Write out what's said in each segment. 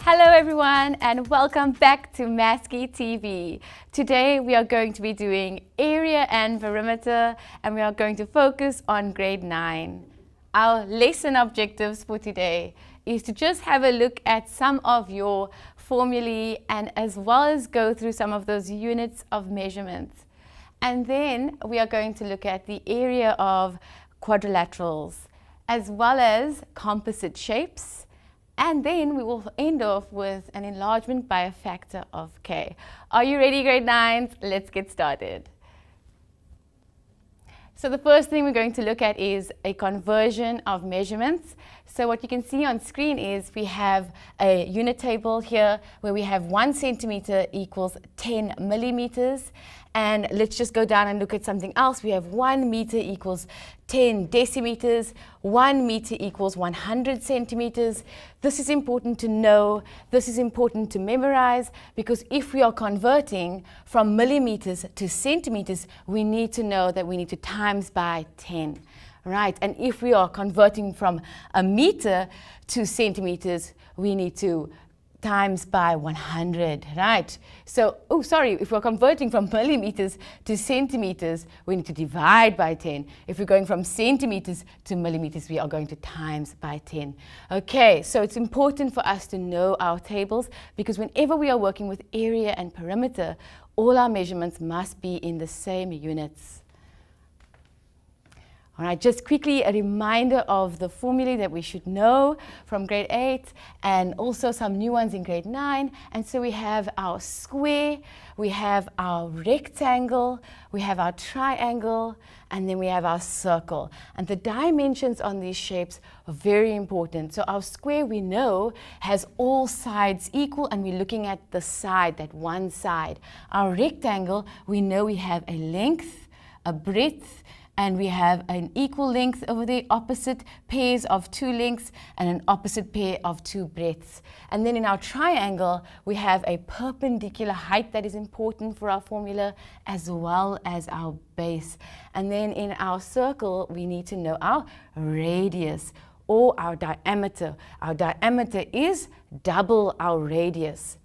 Hello everyone and welcome back to Maskey TV. Today we are going to be doing area and perimeter and we are going to focus on grade 9. Our lesson objectives for today is to just have a look at some of your formulae and as well as go through some of those units of measurements. And then we are going to look at the area of quadrilaterals as well as composite shapes. And then we will end off with an enlargement by a factor of k. Are you ready, grade 9s? Let's get started. So the first thing we're going to look at is a conversion of measurements. So what you can see on screen is we have a unit table here where we have 1 centimeter equals 10 millimeters. And let's just go down and look at something else. We have 1 meter equals 10 decimeters, 1 meter equals 100 centimeters. This is important to know, this is important to memorize, because if we are converting from millimeters to centimeters, we need to know that we need to times by 10, right? And if we are converting from a meter to centimeters, we need to times by 100, right? So, if we're converting from millimeters to centimeters, we need to divide by 10. If we're going from centimeters to millimeters, we are going to times by 10. Okay, so it's important for us to know our tables because whenever we are working with area and perimeter, all our measurements must be in the same units. All right, just quickly a reminder of the formulae that we should know from grade 8 and also some new ones in grade 9. And so we have our square, we have our rectangle, we have our triangle, and then we have our circle. And the dimensions on these shapes are very important. So our square we know has all sides equal and we're looking at the side, that one side. Our rectangle, we know we have a length, a breadth, and we have an equal length over the opposite pairs of 2 lengths and an opposite pair of 2 breadths. And then in our triangle, we have a perpendicular height that is important for our formula as well as our base. And then in our circle, we need to know our radius or our diameter. Our diameter is double our radius.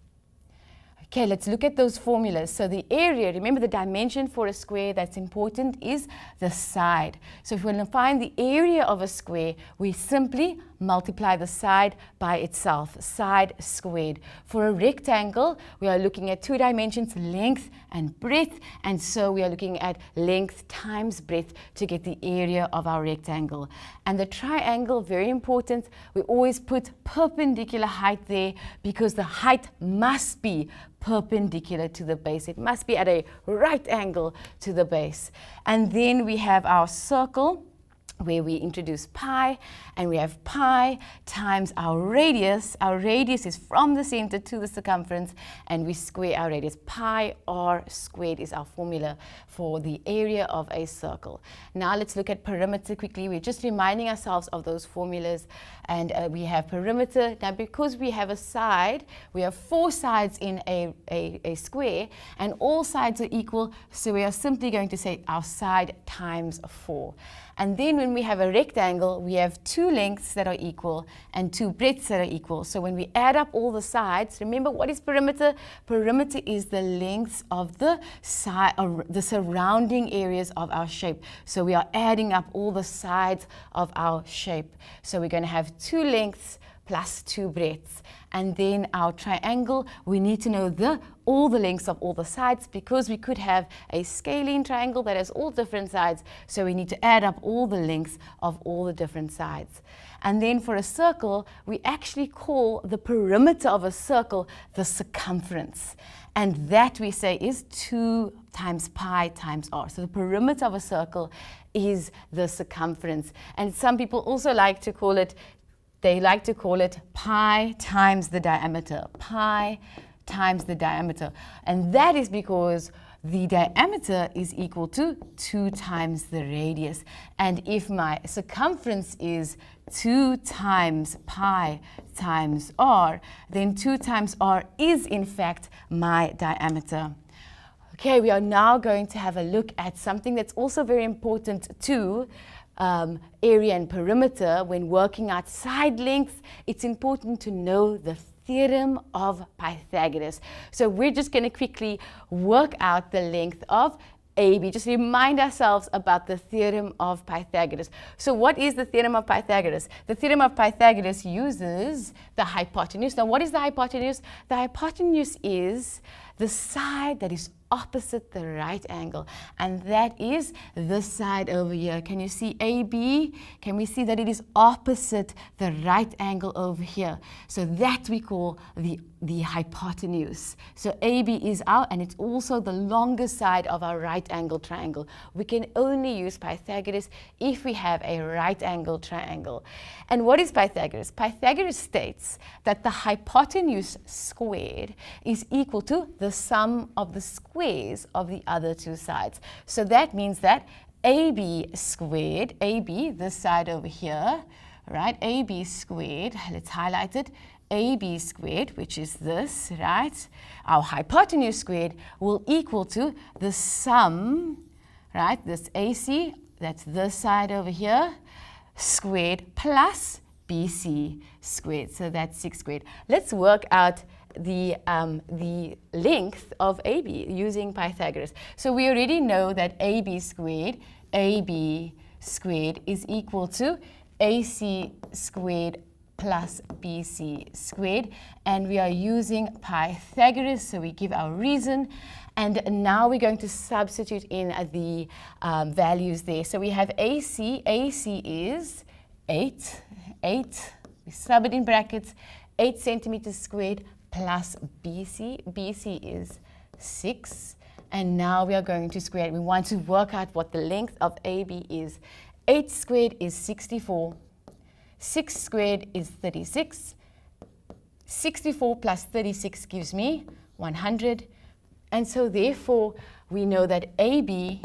Okay, let's look at those formulas. So the area, remember the dimension for a square that's important is the side. So if we want to find the area of a square, we simply multiply the side by itself, side squared. For a rectangle, we are looking at 2 dimensions, length and breadth, and so we are looking at length times breadth to get the area of our rectangle. And the triangle, very important, we always put perpendicular height there because the height must be perpendicular to the base. It must be at a right angle to the base. And then we have our circle, where we introduce pi, and we have pi times our radius. Our radius is from the center to the circumference, and we square our radius. Pi r squared is our formula for the area of a circle. Now let's look at perimeter quickly. We're just reminding ourselves of those formulas, and we have perimeter. Now because we have a side, we have 4 sides in a square, and all sides are equal, so we are simply going to say our side times 4. And then when we have a rectangle, we have 2 lengths that are equal and 2 breadths that are equal. So when we add up all the sides, remember what is perimeter? Perimeter is the lengths of the surrounding areas of our shape. So we are adding up all the sides of our shape. So we're going to have 2 lengths plus 2 breadths. And then our triangle, we need to know all the lengths of all the sides because we could have a scalene triangle that has all different sides. So we need to add up all the lengths of all the different sides. And then for a circle, we actually call the perimeter of a circle the circumference. And that we say is 2 times pi times r. So the perimeter of a circle is the circumference. And some people also like to call it pi times the diameter, pi times the diameter. And that is because the diameter is equal to 2 times the radius. And if my circumference is 2 times pi times r, then 2 times r is in fact my diameter. Okay, we are now going to have a look at something that's also very important too. Area and perimeter. When working out side lengths, it's important to know the theorem of Pythagoras. So we're just going to quickly work out the length of AB. Just remind ourselves about the theorem of Pythagoras. So what is the theorem of Pythagoras? The theorem of Pythagoras uses the hypotenuse. Now what is the hypotenuse? The hypotenuse is the side that is opposite the right angle, and that is this side over here. Can you see AB? Can we see that it is opposite the right angle over here? So that we call the hypotenuse. So AB is out, and it's also the longest side of our right angle triangle. We can only use Pythagoras if we have a right angle triangle. And what is Pythagoras? Pythagoras states that the hypotenuse squared is equal to the sum of the squares of the other two sides. So that means that AB squared, AB, this side over here, right, AB squared, let's highlight it, AB squared, which is this, right, our hypotenuse squared will equal to the sum, right, this AC, that's this side over here, squared plus BC squared. So that's 6 squared. Let's work out the length of AB using Pythagoras. So we already know that AB squared is equal to AC squared plus BC squared, and we are using Pythagoras, so we give our reason, and now we're going to substitute in the values there. So we have AC is 8, we sub it in brackets, 8 centimeters squared plus BC is 6, and now we are going to square it. We want to work out what the length of AB is. 8 squared is 64, 6 squared is 36, 64 plus 36 gives me 100, and so therefore we know that AB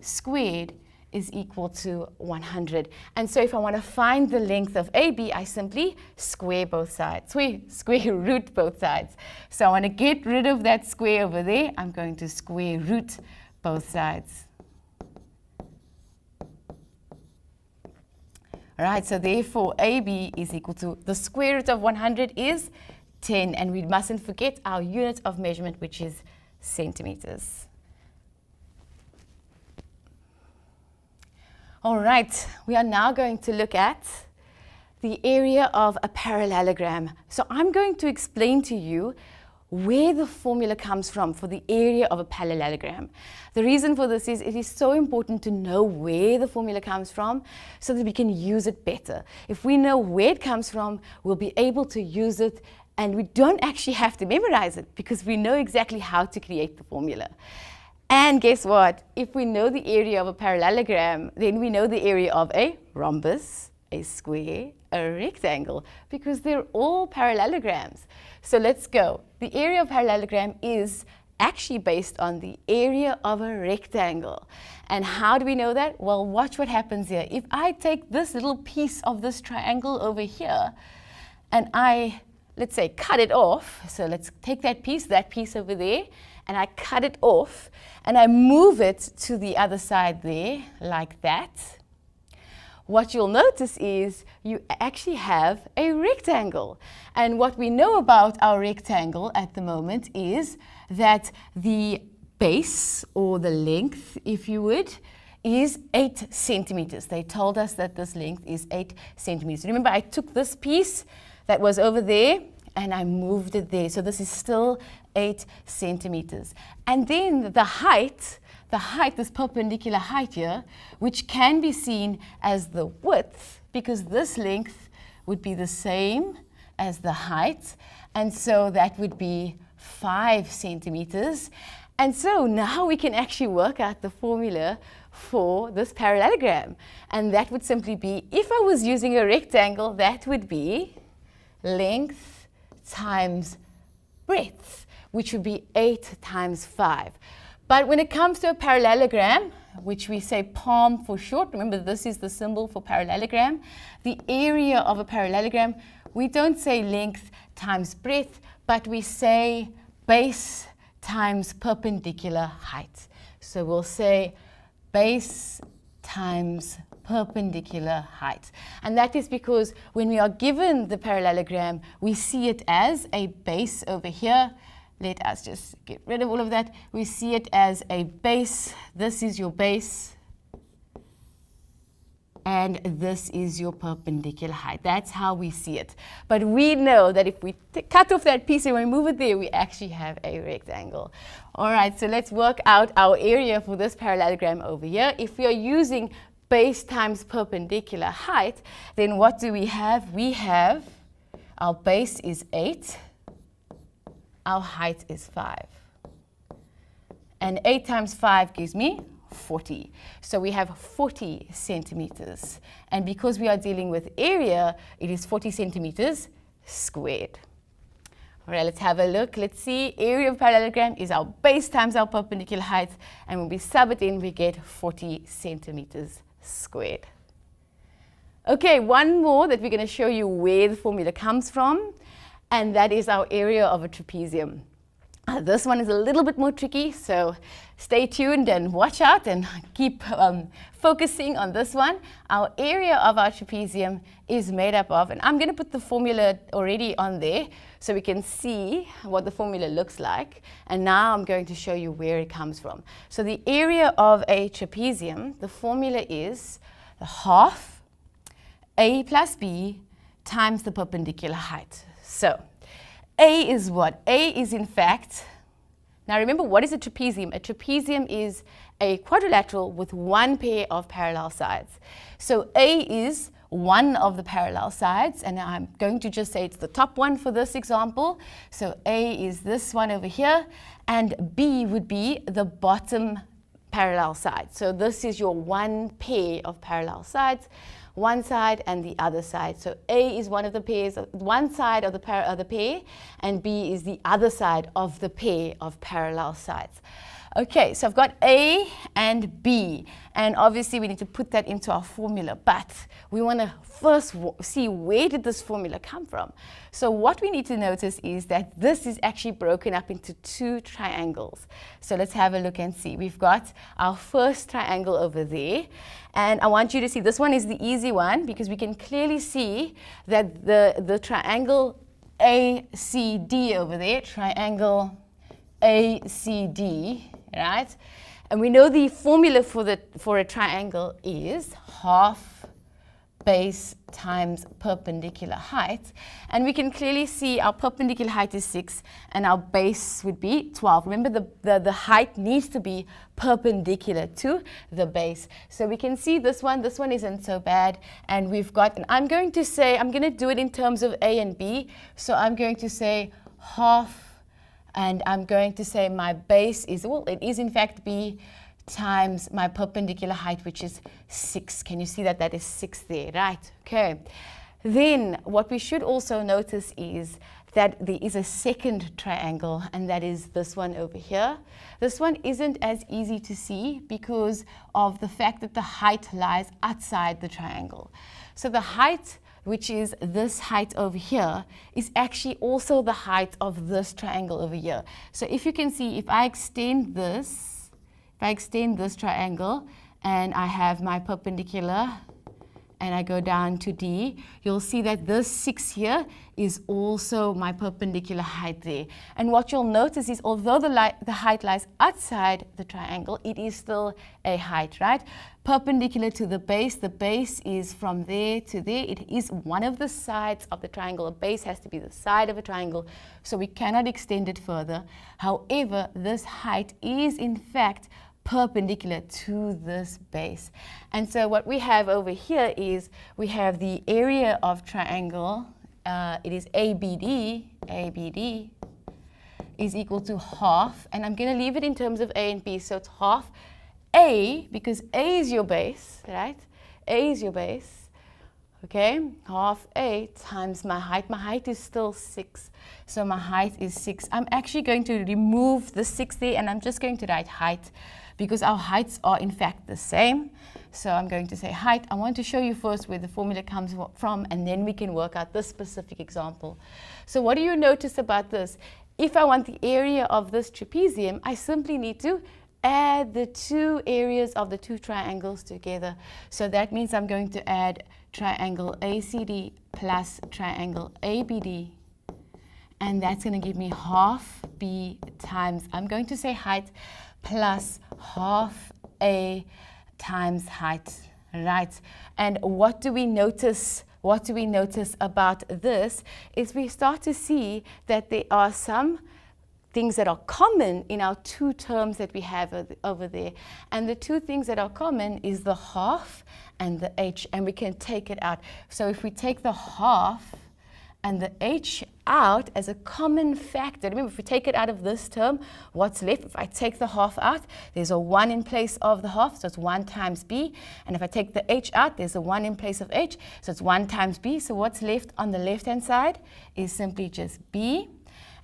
squared is equal to 100. And so if I want to find the length of AB, I simply square both sides. Square root both sides. So I want to get rid of that square over there. I'm going to square root both sides. All right, so therefore AB is equal to, the square root of 100 is 10. And we mustn't forget our unit of measurement, which is centimeters. All right, we are now going to look at the area of a parallelogram. So I'm going to explain to you where the formula comes from for the area of a parallelogram. The reason for this is it is so important to know where the formula comes from so that we can use it better. If we know where it comes from, we'll be able to use it, and we don't actually have to memorize it because we know exactly how to create the formula. And guess what? If we know the area of a parallelogram, then we know the area of a rhombus, a square, a rectangle, because they're all parallelograms. So let's go. The area of a parallelogram is actually based on the area of a rectangle. And how do we know that? Well, watch what happens here. If I take this little piece of this triangle over here, and I, let's say, cut it off. So let's take that piece over there, and I cut it off, and I move it to the other side there, like that. What you'll notice is you actually have a rectangle. And what we know about our rectangle at the moment is that the base, or the length, if you would, is 8 centimeters. They told us that this length is 8 centimeters. Remember, I took this piece that was over there, and I moved it there. So this is still 8 centimeters. And then the height, this perpendicular height here, which can be seen as the width, because this length would be the same as the height. And so that would be 5 centimeters. And so now we can actually work out the formula for this parallelogram. And that would simply be, if I was using a rectangle, that would be length times breadth, which would be 8 times 5. But when it comes to a parallelogram, which we say palm for short, remember this is the symbol for parallelogram, the area of a parallelogram, we don't say length times breadth, but we say base times perpendicular height. So we'll say base times perpendicular height. And that is because when we are given the parallelogram, we see it as a base over here. Let us just get rid of all of that. We see it as a base. This is your base. And this is your perpendicular height. That's how we see it. But we know that if we cut off that piece and we move it there, we actually have a rectangle. All right, so let's work out our area for this parallelogram over here. If we are using base times perpendicular height, then what do we have? We have our base is 8, our height is 5. And 8 times 5 gives me 40. So we have 40 centimeters. And because we are dealing with area, it is 40 centimeters squared. All right, let's have a look. Let's see, area of parallelogram is our base times our perpendicular height. And when we sub it in, we get 40 centimeters squared. Okay, one more that we're going to show you where the formula comes from. And that is our area of a trapezium. This one is a little bit more tricky, so stay tuned and watch out and keep focusing on this one. Our area of our trapezium is made up of, and I'm going to put the formula already on there so we can see what the formula looks like. And now I'm going to show you where it comes from. So the area of a trapezium, the formula is half A plus B times the perpendicular height. So A is what? A is in fact, now remember, what is a trapezium? A trapezium is a quadrilateral with one pair of parallel sides. So A is one of the parallel sides, and I'm going to just say it's the top one for this example. So A is this one over here, and B would be the bottom parallel side. So this is your one pair of parallel sides, one side and the other side. So A is one of the pairs, one side of the pair, and B is the other side of the pair of parallel sides. Okay, so I've got A and B, and obviously we need to put that into our formula, but we want to first see where did this formula come from. So what we need to notice is that this is actually broken up into two triangles. So let's have a look and see. We've got our first triangle over there, and I want you to see this one is the easy one because we can clearly see that the triangle ACD over there, triangle ACD, right? And we know the formula for a triangle is half base times perpendicular height. And we can clearly see our perpendicular height is 6 and our base would be 12. Remember, the height needs to be perpendicular to the base. So we can see this one isn't so bad. And we've got, and I'm going to do it in terms of A and B. So I'm going to say half, and I'm going to say my base is, well, it is in fact B times my perpendicular height, which is 6. Can you see that? That is 6 there, right? Okay. Then what we should also notice is that there is a second triangle, and that is this one over here. This one isn't as easy to see because of the fact that the height lies outside the triangle. So the height, which is this height over here, is actually also the height of this triangle over here. So if you can see, if I extend this triangle and I have my perpendicular and I go down to D, you'll see that this 6 here is also my perpendicular height there. And what you'll notice is although the height lies outside the triangle, it is still a height, right? Perpendicular to the base is from there to there. It is one of the sides of the triangle. A base has to be the side of a triangle, so we cannot extend it further. However, this height is in fact perpendicular to this base. And so what we have over here is we have the area of triangle, it is ABD is equal to half, and I'm going to leave it in terms of A and B, so it's half A, because A is your base, right? A is your base, okay? Half A times my height. My height is still 6, so my height is 6. I'm actually going to remove the 6 there, and I'm just going to write height, because our heights are in fact the same. So I'm going to say height. I want to show you first where the formula comes from, and then we can work out this specific example. So what do you notice about this? If I want the area of this trapezium, I simply need to add the two areas of the two triangles together. So that means I'm going to add triangle ACD plus triangle ABD. And that's going to give me half B times, I'm going to say height, plus half A times height, right? And what do we notice? What do we notice about this is we start to see that there are some things that are common in our two terms that we have over there. And the two things that are common is the half and the H, and we can take it out. So if we take the half and the H out as a common factor, remember if we take it out of this term, what's left? If I take the half out, there's a 1 in place of the half, so it's 1 times B. And if I take the H out, there's a 1 in place of H, so it's 1 times B. So what's left on the left-hand side is simply just B.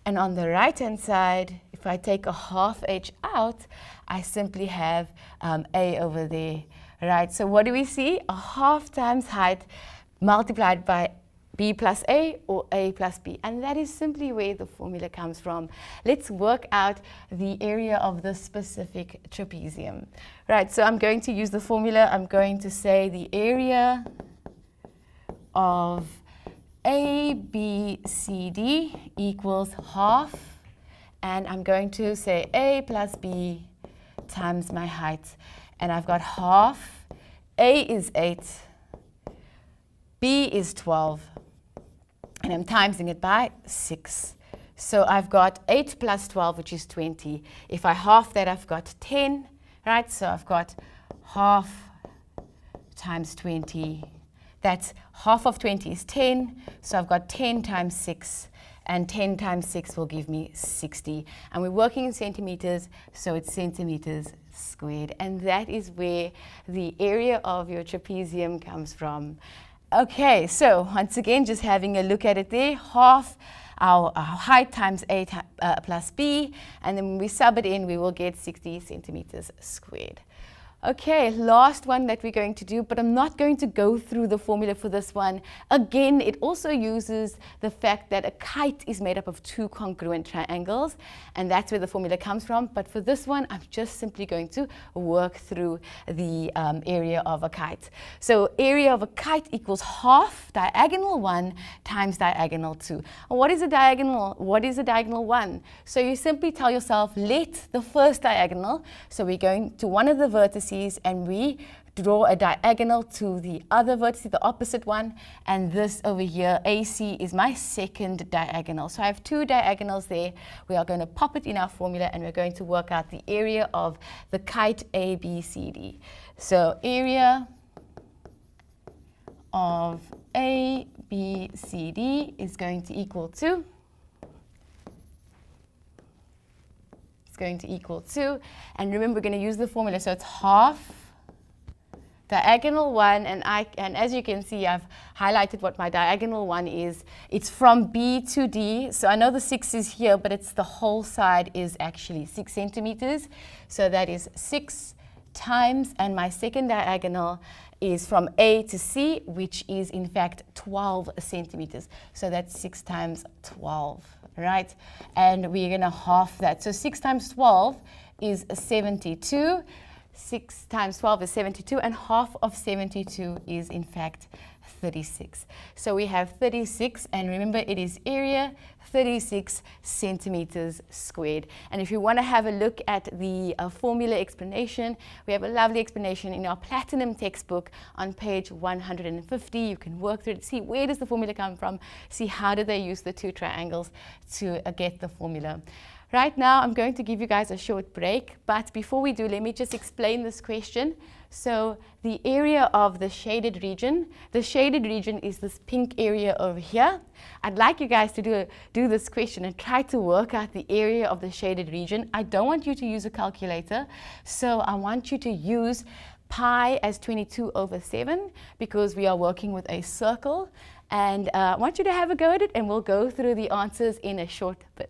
And on the right-hand side, if I take a half H out, I simply have A over there, right? So what do we see? A half times height multiplied by B plus A or A plus B. And that is simply where the formula comes from. Let's work out the area of the specific trapezium. Right, so I'm going to use the formula. I'm going to say the area of ABCD equals half, and I'm going to say A plus B times my height. And I've got half, A is 8, B is 12, and I'm timesing it by 6. So I've got 8 plus 12, which is 20. If I half that, I've got 10, right? So I've got half times 20. That's half of 20 is 10. So I've got 10 times 6. And 10 times 6 will give me 60. And we're working in centimeters, so it's centimeters squared. And that is where the area of your trapezium comes from. Okay, so once again, just having a look at it there, half our height times A plus B, and then when we sub it in, we will get 60 centimeters squared. Okay, last one that we're going to do, but I'm not going to go through the formula for this one. Again, it also uses the fact that a kite is made up of two congruent triangles, and that's where the formula comes from. But for this one, I'm just simply going to work through the area of a kite. So area of a kite equals half diagonal 1 times diagonal 2. What is a diagonal? What is a diagonal 1? So you simply tell yourself, let the first diagonal, so we're going to one of the vertices, and we draw a diagonal to the other vertex, the opposite one, and this over here, AC, is my second diagonal. So I have two diagonals there. We are going to pop it in our formula, and we're going to work out the area of the kite ABCD. So area of ABCD is going to equal to, and remember we're going to use the formula, so it's half diagonal 1, and as you can see, I've highlighted what my diagonal 1 is. It's from B to D, so I know the 6 is here, but it's the whole side is actually 6 centimeters, so that is 6 times, and my second diagonal is from A to C, which is in fact 12 centimeters, so that's 6 times 12. Right, and we're going to half that. So 6 times 12 is 72. 6 times 12 is 72, and half of 72 is in fact 36. So we have 36, and remember it is area 36 centimeters squared. And if you want to have a look at the formula explanation, we have a lovely explanation in our platinum textbook on page 150. You can work through it, see where does the formula come from, see how do they use the two triangles to get the formula. Right now, I'm going to give you guys a short break, but before we do, let me just explain this question. So the area of the shaded region is this pink area over here. I'd like you guys to do this question and try to work out the area of the shaded region. I don't want you to use a calculator, so I want you to use pi as 22 over 7 because we are working with a circle, and I want you to have a go at it, and we'll go through the answers in a short bit.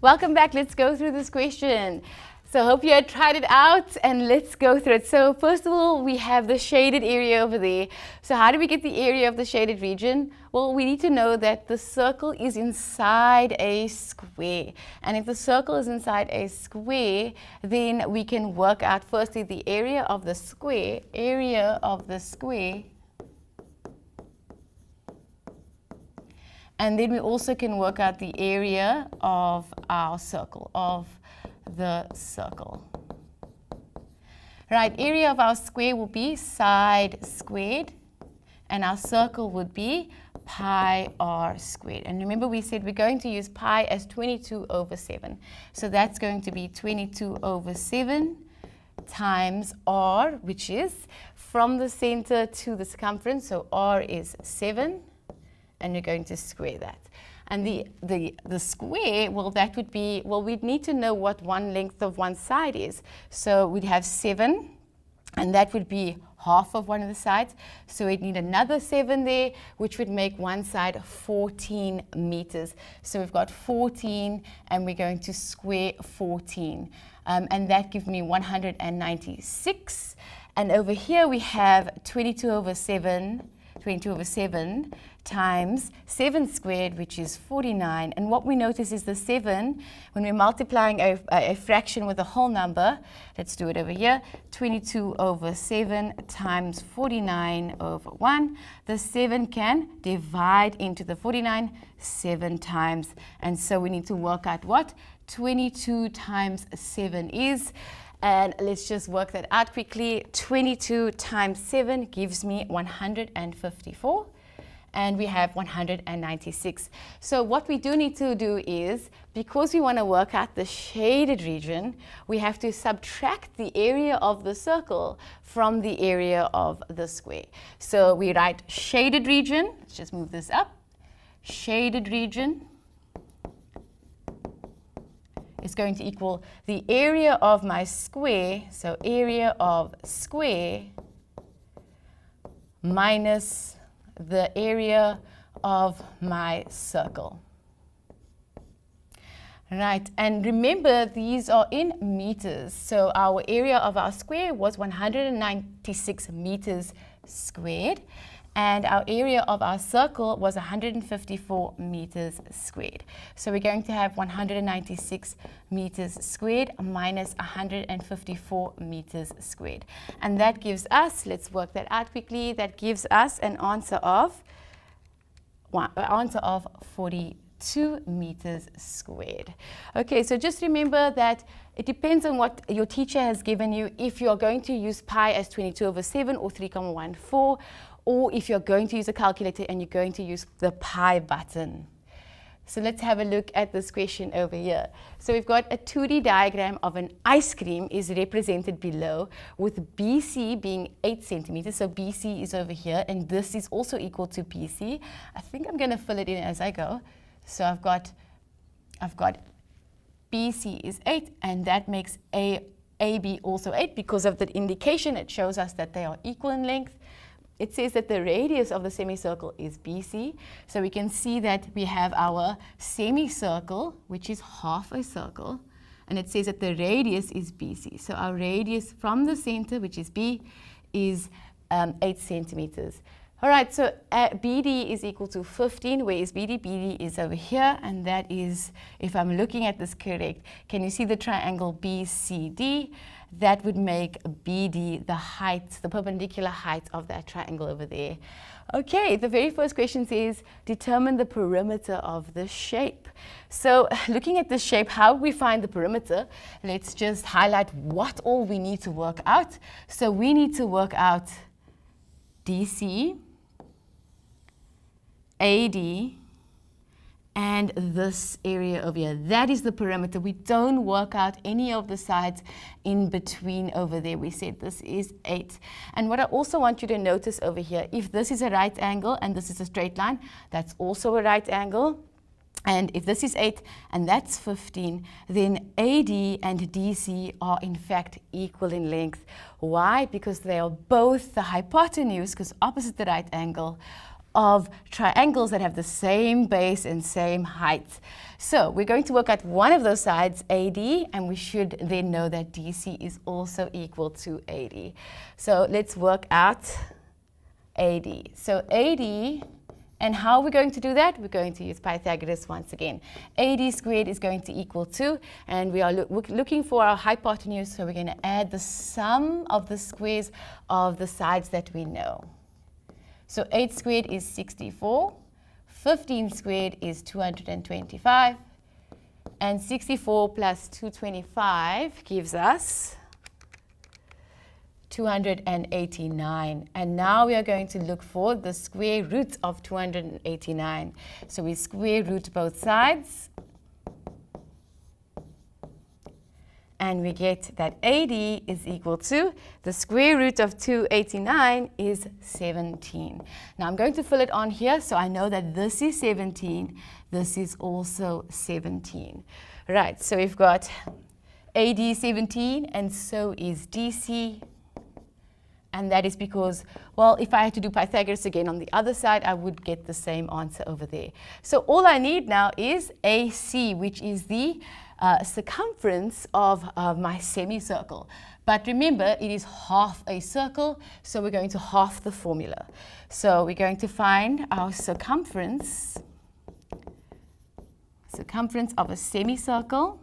Welcome back. Let's go through this question. So I hope you had tried it out, and let's go through it. So first of all, we have the shaded area over there. So how do we get the area of the shaded region? Well, we need to know that the circle is inside a square. And if the circle is inside a square, then we can work out firstly the area of the square, and then we also can work out the area of our circle, the circle. Right, area of our square will be side squared, and our circle would be pi r squared. And remember, we said we're going to use pi as 22 over 7. So that's going to be 22 over 7 times r, which is from the center to the circumference. So r is 7, and you're going to square that. And the square, well, that would be, well, we'd need to know what one length of one side is. So we'd have 7, and that would be half of one of the sides. So we'd need another 7 there, which would make one side 14 meters. So we've got 14, and we're going to square 14. And that gives me 196. And over here we have 22 over 7 times 7 squared, which is 49. And what we notice is the 7, when we're multiplying a fraction with a whole number, let's do it over here, 22 over 7 times 49 over 1. The 7 can divide into the 49 7 times. And so we need to work out what 22 times 7 is. And let's just work that out quickly. 22 times 7 gives me 154. And we have 196. So what we do need to do is, because we want to work out the shaded region, we have to subtract the area of the circle from the area of the square. So we write shaded region. Let's just move this up. Shaded region is going to equal the area of my square, so area of square minus the area of my circle. Right, and remember these are in meters, so our area of our square was 196 meters squared, and our area of our circle was 154 meters squared. So we're going to have 196 meters squared minus 154 meters squared. And that gives us, let's work that out quickly, that gives us an answer of 42 meters squared. Okay, so just remember that it depends on what your teacher has given you, if you're going to use pi as 22 over 7 or 3,14, or if you're going to use a calculator and you're going to use the pi button. So let's have a look at this question over here. So we've got a 2D diagram of an ice cream is represented below, with BC being 8 centimeters. So BC is over here, and this is also equal to BC. I think I'm going to fill it in as I go. So I've got BC is 8, and that makes AB also 8 because of the indication. It shows us that they are equal in length. It says that the radius of the semicircle is BC. So we can see that we have our semicircle, which is half a circle, and it says that the radius is BC. So our radius from the center, which is B, is 8 centimeters. All right, so BD is equal to 15. Where is BD? BD is over here, and that is, if I'm looking at this correct, can you see the triangle BCD? That would make BD the height, the perpendicular height of that triangle over there. Okay, the very first question says, determine the perimeter of the shape. So looking at the shape, how we find the perimeter, let's just highlight what all we need to work out. So we need to work out DC, AD, and this area over here. That is the perimeter. We don't work out any of the sides in between over there. We said this is 8. And what I also want you to notice over here, if this is a right angle and this is a straight line, that's also a right angle. And if this is 8 and that's 15, then AD and DC are in fact equal in length. Why? Because they are both the hypotenuse, because opposite the right angle, of triangles that have the same base and same height. So we're going to work out one of those sides, AD, and we should then know that DC is also equal to AD. So let's work out AD. So AD, and how are we going to do that? We're going to use Pythagoras once again. AD squared is going to equal 2, and we are looking for our hypotenuse, so we're going to add the sum of the squares of the sides that we know. So 8 squared is 64, 15 squared is 225, and 64 plus 225 gives us 289. And now we are going to look for the square root of 289. So we square root both sides, and we get that AD is equal to the square root of 289 is 17. Now I'm going to fill it on here so I know that this is 17, this is also 17. Right, so we've got AD 17 and so is DC. And that is because, well, if I had to do Pythagoras again on the other side, I would get the same answer over there. So all I need now is AC, which is the circumference of my semicircle. But remember, it is half a circle, so we're going to half the formula. So we're going to find our circumference of a semicircle.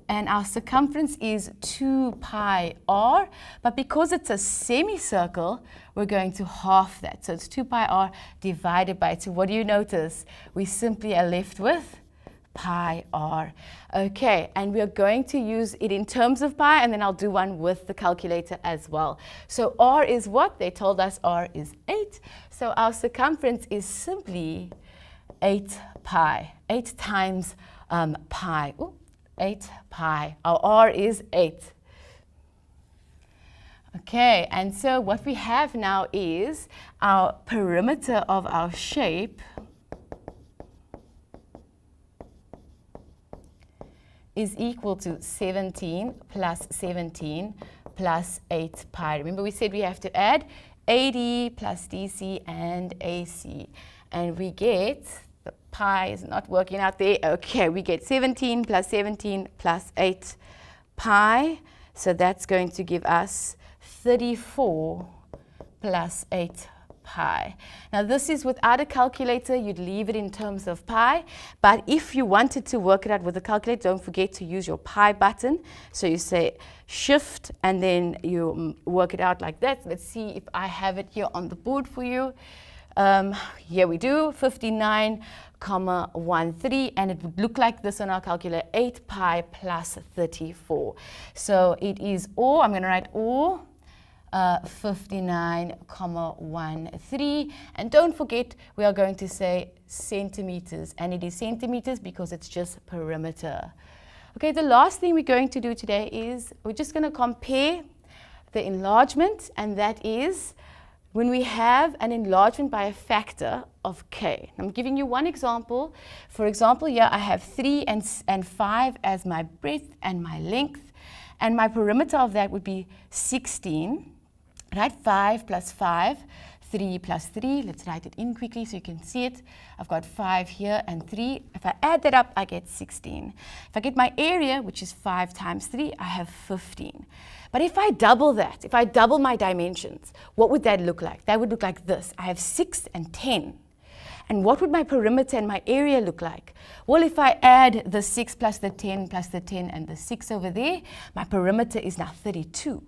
And our circumference is 2 pi r, but because it's a semicircle, we're going to half that. So it's 2 pi r divided by 2. What do you notice? We simply are left with pi r. Okay, and we are going to use it in terms of pi, and then I'll do one with the calculator as well. So r is what? They told us r is 8. So our circumference is simply 8 pi. 8 times pi. Ooh. 8 pi. Our r is 8. Okay, and so what we have now is our perimeter of our shape is equal to 17 plus 17 plus 8 pi. Remember we said we have to add AD plus DC and AC, and we get, the pi is not working out there. Okay, we get 17 plus 8 pi. So that's going to give us 34 plus 8 pi. Now this is without a calculator, you'd leave it in terms of pi. But if you wanted to work it out with a calculator, don't forget to use your pi button. So you say shift and then you work it out like that. Let's see if I have it here on the board for you. Here we do, 59,13, and it would look like this on our calculator, 8 pi plus 34. So it is, or I'm going to write or 59,13, and don't forget we are going to say centimeters, and it is centimeters because it's just perimeter. Okay, the last thing we're going to do today is we're just going to compare the enlargement, and that is when we have an enlargement by a factor of k. I'm giving you one example. For example, here I have 3 and 5 as my breadth and my length, and my perimeter of that would be 16, right? 5 plus 5, 3 plus 3. Let's write it in quickly so you can see it. I've got 5 here and 3. If I add that up, I get 16. If I get my area, which is 5 times 3, I have 15. But if I double that, if I double my dimensions, what would that look like? That would look like this. I have 6 and 10. And what would my perimeter and my area look like? Well, if I add the 6 plus the 10 plus the 10 and the 6 over there, my perimeter is now 32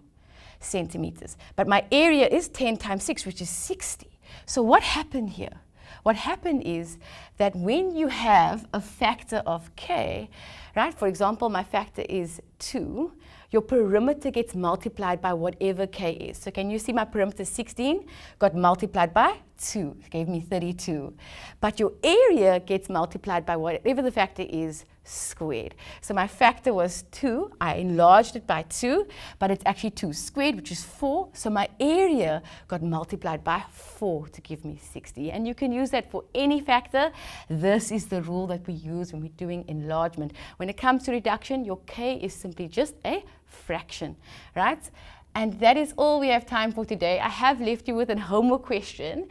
centimeters. But my area is 10 times 6, which is 60. So what happened here? What happened is that when you have a factor of k, right? For example, my factor is 2. Your perimeter gets multiplied by whatever k is. So can you see my perimeter 16 got multiplied by 2, it gave me 32. But your area gets multiplied by whatever the factor is squared. So my factor was 2, I enlarged it by 2, but it's actually 2 squared, which is 4. So my area got multiplied by 4 to give me 60. And you can use that for any factor. This is the rule that we use when we're doing enlargement. When it comes to reduction, your k is simply just a fraction, right? And that is all we have time for today. I have left you with a homework question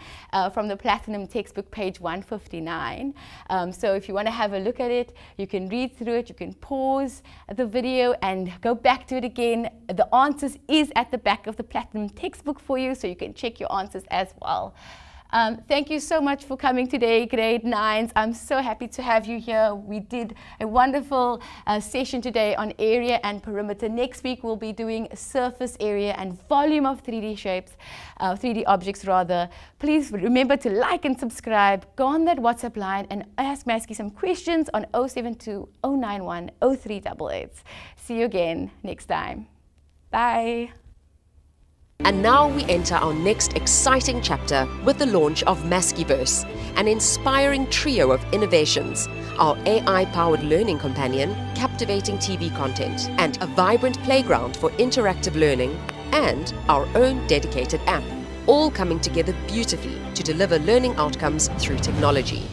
from the Platinum textbook, page 159. So if you want to have a look at it, you can read through it, you can pause the video and go back to it again. The answers is at the back of the Platinum textbook for you, so you can check your answers as well. Thank you so much for coming today, grade 9s. I'm so happy to have you here. We did a wonderful session today on area and perimeter. Next week we'll be doing surface area and volume of 3D shapes, 3D objects rather. Please remember to like and subscribe. Go on that WhatsApp line and ask Masky some questions on 072 091 0388. See you again next time. Bye. And now we enter our next exciting chapter with the launch of Maskyverse, an inspiring trio of innovations, our AI-powered learning companion, captivating TV content, and a vibrant playground for interactive learning, and our own dedicated app, all coming together beautifully to deliver learning outcomes through technology.